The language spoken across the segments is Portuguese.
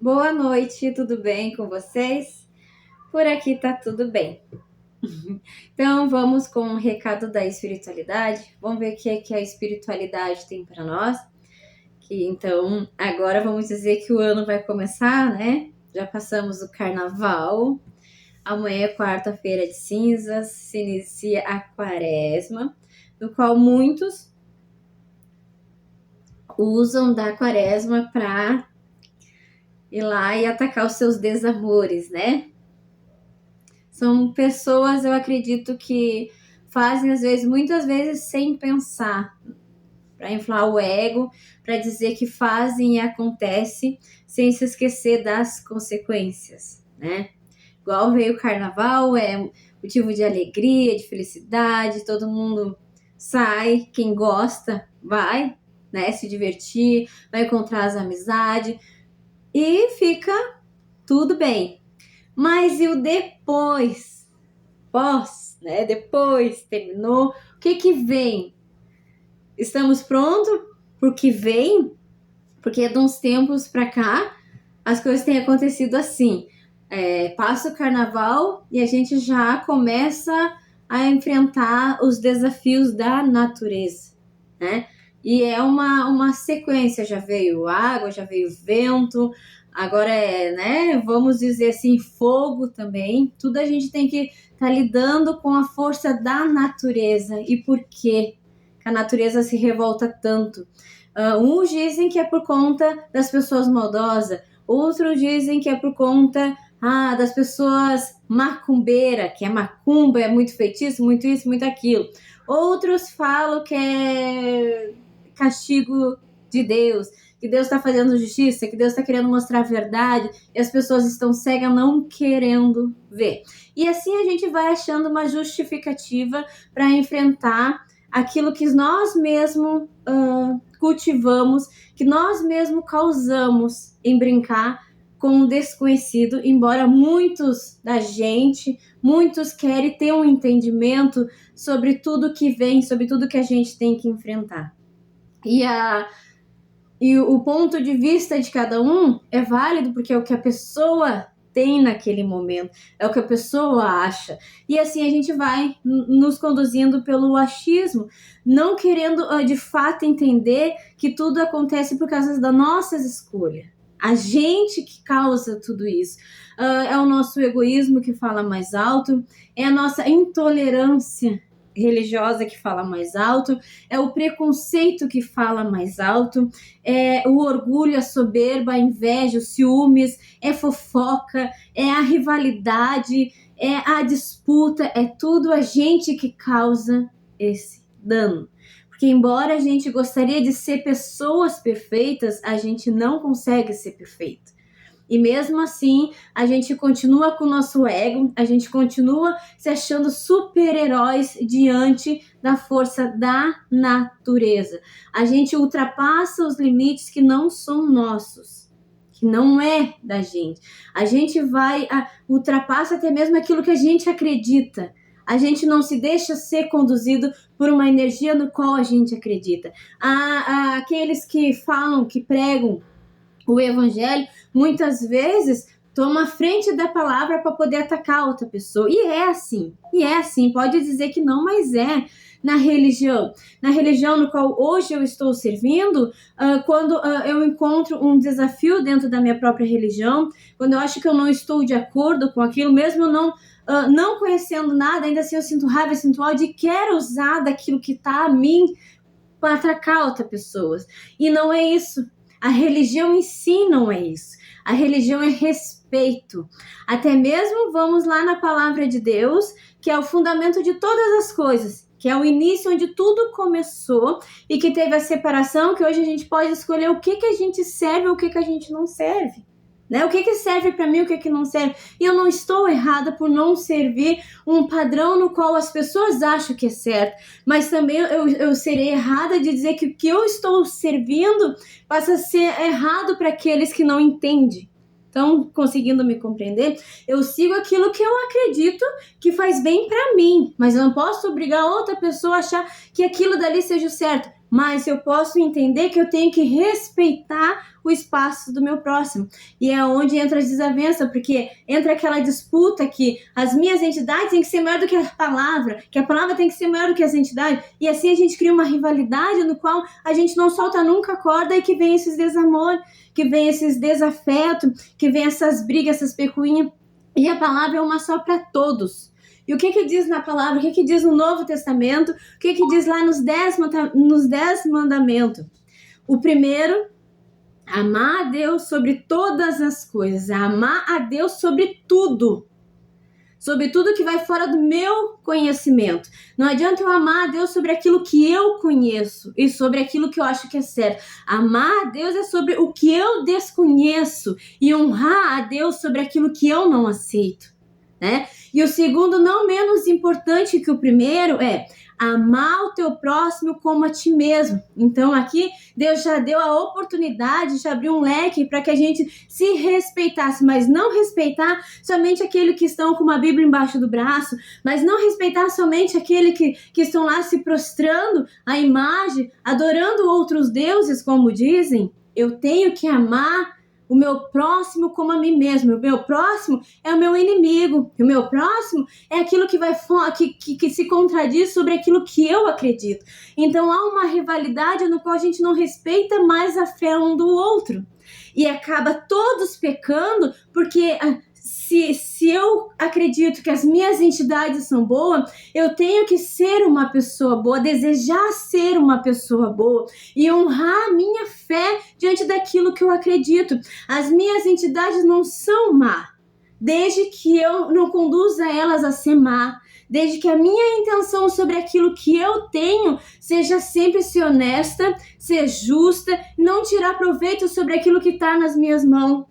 Boa noite, tudo bem com vocês? Por aqui tá tudo bem. Então vamos com o recado da espiritualidade. Vamos ver o que é que a espiritualidade tem para nós. Então agora vamos dizer que o ano vai começar, né? Já passamos o carnaval. Amanhã é quarta-feira de cinzas, se inicia a quaresma, do qual muitos usam da quaresma para ir lá e atacar os seus desamores, né? São pessoas, eu acredito, que fazem, muitas vezes, sem pensar, para inflar o ego, para dizer que fazem e acontece, sem se esquecer das consequências, né? Igual veio o carnaval, é motivo de alegria, de felicidade, todo mundo sai, quem gosta vai, né, se divertir, vai encontrar as amizades e fica tudo bem. Mas e o depois? Né? Depois terminou, o que vem? Estamos prontos pro que vem? Porque de uns tempos para cá as coisas têm acontecido assim. Passa o carnaval e a gente já começa a enfrentar os desafios da natureza, né? E é uma sequência, já veio água, já veio vento, agora né? Vamos dizer assim, fogo também. Tudo a gente tem que estar lidando com a força da natureza. E por que a natureza se revolta tanto? Uns dizem que é por conta das pessoas maldosas, outros dizem que é por conta das pessoas macumbeira, que é macumba, é muito feitiço, muito isso, muito aquilo. Outros falam que é castigo de Deus, que Deus está fazendo justiça, que Deus está querendo mostrar a verdade e as pessoas estão cegas não querendo ver. E assim a gente vai achando uma justificativa para enfrentar aquilo que nós mesmos cultivamos, que nós mesmos causamos em brincar com o desconhecido, embora muitos querem ter um entendimento sobre tudo que vem, sobre tudo que a gente tem que enfrentar. E o ponto de vista de cada um é válido, porque é o que a pessoa tem naquele momento, é o que a pessoa acha. E assim a gente vai nos conduzindo pelo achismo, não querendo de fato entender que tudo acontece por causa das nossas escolhas. A gente que causa tudo isso. É o nosso egoísmo que fala mais alto, é a nossa intolerância religiosa que fala mais alto, é o preconceito que fala mais alto, é o orgulho, a soberba, a inveja, os ciúmes, é fofoca, é a rivalidade, é a disputa, é tudo a gente que causa esse dano. Porque embora a gente gostaria de ser pessoas perfeitas, a gente não consegue ser perfeito. E mesmo assim, a gente continua com o nosso ego, a gente continua se achando super-heróis diante da força da natureza. A gente ultrapassa os limites que não são nossos, que não é da gente. A gente ultrapassa até mesmo aquilo que a gente acredita. A gente não se deixa ser conduzido por uma energia no qual a gente acredita. Aqueles que falam, que pregam o evangelho, muitas vezes toma a frente da palavra para poder atacar outra pessoa. E é assim, pode dizer que não, mas é. Na religião no qual hoje eu estou servindo, quando eu encontro um desafio dentro da minha própria religião, quando eu acho que eu não estou de acordo com aquilo, mesmo eu não conhecendo nada, ainda assim eu sinto raiva, sinto ódio e quero usar daquilo que está a mim para atacar outras pessoas. E não é isso. A religião em si não é isso. A religião é respeito. Até mesmo vamos lá na palavra de Deus, que é o fundamento de todas as coisas, que é o início onde tudo começou e que teve a separação, que hoje a gente pode escolher o que a gente serve ou o que a gente não serve. Né? O que serve para mim, o que não serve. E eu não estou errada por não servir um padrão no qual as pessoas acham que é certo, mas também eu serei errada de dizer que o que eu estou servindo passa a ser errado para aqueles que não entendem. Então, conseguindo me compreender, eu sigo aquilo que eu acredito que faz bem para mim, mas eu não posso obrigar outra pessoa a achar que aquilo dali seja o certo. mas eu posso entender que eu tenho que respeitar o espaço do meu próximo. E é onde entra a desavença, porque entra aquela disputa que as minhas entidades têm que ser maior do que a palavra tem que ser maior do que as entidades, e assim a gente cria uma rivalidade no qual a gente não solta nunca a corda e que vem esses desamor, que vem esses desafetos, que vem essas brigas, essas pecuinhas, e a palavra é uma só para todos. E o que diz na palavra, o que diz no Novo Testamento, o que diz lá nos 10 mandamentos? O primeiro, amar a Deus sobre todas as coisas, amar a Deus sobre tudo que vai fora do meu conhecimento. Não adianta eu amar a Deus sobre aquilo que eu conheço e sobre aquilo que eu acho que é certo. Amar a Deus é sobre o que eu desconheço e honrar a Deus sobre aquilo que eu não aceito, né? E o segundo, não menos importante que o primeiro, é amar o teu próximo como a ti mesmo. Então aqui Deus já deu a oportunidade, já abriu um leque para que a gente se respeitasse, mas não respeitar somente aquele que estão com uma Bíblia embaixo do braço, mas não respeitar somente aquele que estão lá se prostrando à imagem, adorando outros deuses, como dizem. Eu tenho que amar o meu próximo como a mim mesmo. O meu próximo é o meu inimigo. O meu próximo é aquilo que que se contradiz sobre aquilo que eu acredito. Então há uma rivalidade no qual a gente não respeita mais a fé um do outro. E acaba todos pecando porque se eu acredito que as minhas entidades são boas, eu tenho que ser uma pessoa boa, desejar ser uma pessoa boa e honrar a minha fé diante daquilo que eu acredito. As minhas entidades não são má, desde que eu não conduza elas a ser má, desde que a minha intenção sobre aquilo que eu tenho seja sempre ser honesta, ser justa, não tirar proveito sobre aquilo que está nas minhas mãos.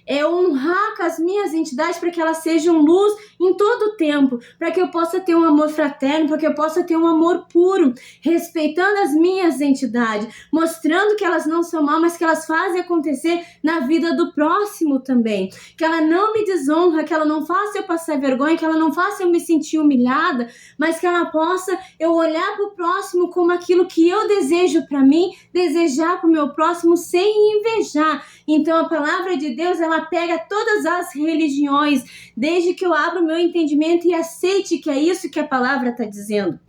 É honrar com as minhas entidades para que elas sejam luz em todo o tempo, para que eu possa ter um amor fraterno, para que eu possa ter um amor puro, respeitando as minhas entidades, mostrando que elas não são mal, mas que elas fazem acontecer na vida do próximo também, que ela não me desonra, que ela não faça eu passar vergonha, que ela não faça eu me sentir humilhada, mas que ela possa eu olhar para o próximo como aquilo que eu desejo para mim, desejar para o meu próximo sem invejar. Então a palavra de Deus, ela pega todas as religiões, desde que eu abra o meu entendimento e aceite que é isso que a palavra está dizendo.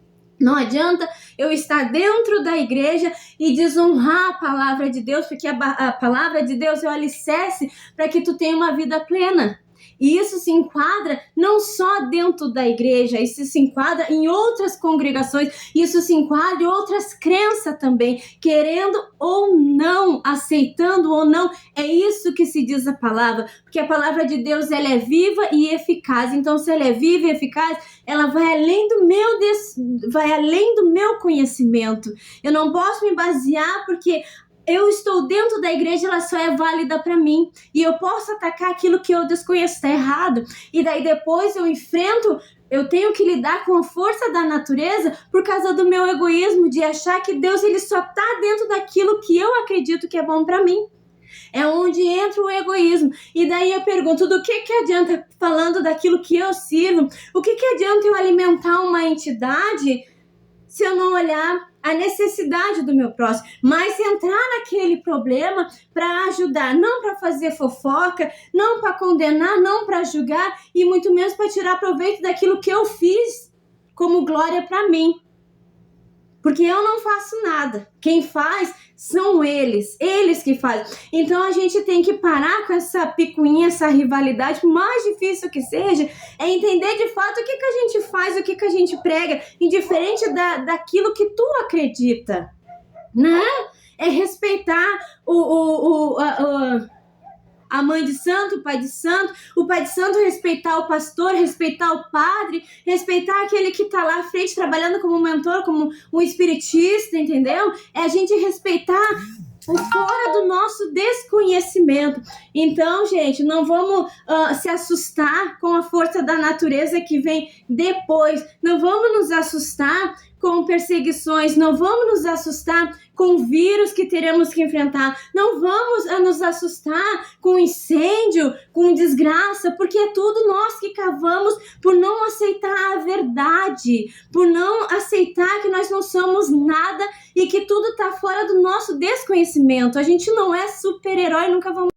Não adianta eu estar dentro da igreja e desonrar a palavra de Deus, porque a palavra de Deus é o alicerce para que tu tenha uma vida plena. E isso se enquadra não só dentro da igreja, isso se enquadra em outras congregações, isso se enquadra em outras crenças também, querendo ou não, aceitando ou não, é isso que se diz a palavra, porque a palavra de Deus, ela é viva e eficaz. Então, se ela é viva e eficaz, ela vai além do meu conhecimento. Eu não posso me basear porque eu estou dentro da igreja, ela só é válida para mim. E eu posso atacar aquilo que eu desconheço, está errado. E daí depois eu tenho que lidar com a força da natureza por causa do meu egoísmo, de achar que Deus ele só está dentro daquilo que eu acredito que é bom para mim. É onde entra o egoísmo. E daí eu pergunto, do que adianta, falando daquilo que eu sirvo, o que adianta eu alimentar uma entidade se eu não olhar a necessidade do meu próximo, mas entrar naquele problema para ajudar, não para fazer fofoca, não para condenar, não para julgar e muito menos para tirar proveito daquilo que eu fiz como glória para mim. Porque eu não faço nada. Quem faz são eles que fazem. Então a gente tem que parar com essa picuinha, essa rivalidade, por mais difícil que seja, é entender de fato o que a gente faz, o que a gente prega, indiferente daquilo que tu acredita, né? É respeitar a mãe de santo, o pai de santo respeitar o pastor, respeitar o padre, respeitar aquele que tá lá à frente trabalhando como mentor, como um espiritista, entendeu? É a gente respeitar o fora do nosso desconhecimento. Então, gente, não vamos se assustar com a força da natureza que vem depois. Não vamos nos assustar com perseguições, não vamos nos assustar com o vírus que teremos que enfrentar, não vamos nos assustar com incêndio, com desgraça, porque é tudo nós que cavamos por não aceitar a verdade, por não aceitar que nós não somos nada e que tudo está fora do nosso desconhecimento. A gente não é super-herói, nunca vamos